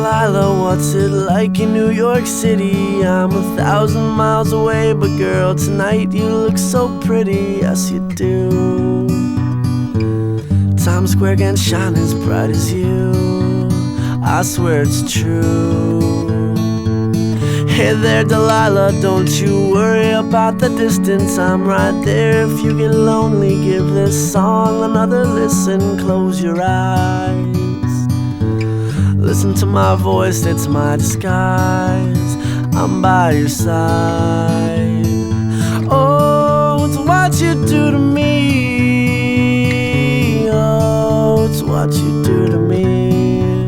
Delilah, what's it like in New York City? I'm 1,000 miles away, but girl, tonight you look so pretty, yes you do. Times Square can't shine as bright as you, I swear it's true. Hey there Delilah, don't you worry about the distance, I'm right there. If you get lonely, give this song another listen. Close your eyes, listen to my voice, it's my disguise. I'm by your side. Oh, it's what you do to me. Oh, it's what you do to me.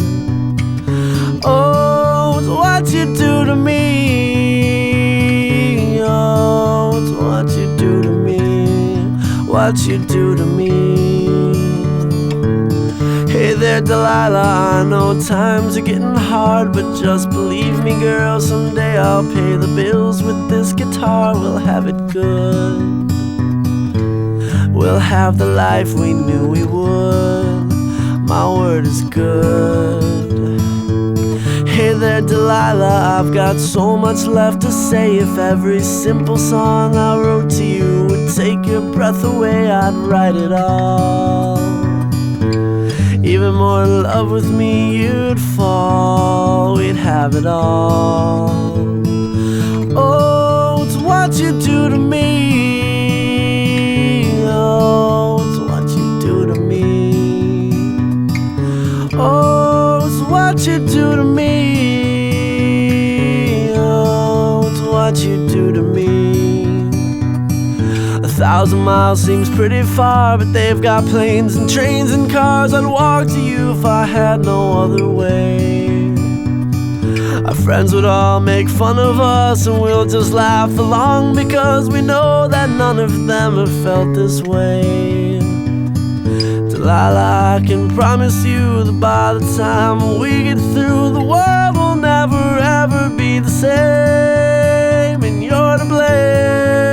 Oh, it's what you do to me. Oh, it's what you do to me. What you do to me. Hey there Delilah, I know times are getting hard, but just believe me girl, someday I'll pay the bills with this guitar. We'll have it good, we'll have the life we knew we would. My word is good. Hey there Delilah, I've got so much left to say. If every simple song I wrote to you would take your breath away, I'd write it all. Even more in love with me you'd fall, we'd have it all. Oh, it's what you do to me. Oh, it's what you do to me. Oh, it's what you do to me. Oh, it's what you do to me. 1,000 miles seems pretty far, but they've got planes and trains and cars. I'd walk to you if I had no other way. Our friends would all make fun of us, and we'll just laugh along, because we know that none of them have felt this way. Delilah, I can promise you that by the time we get through, the world will never ever be the same, and you're to blame.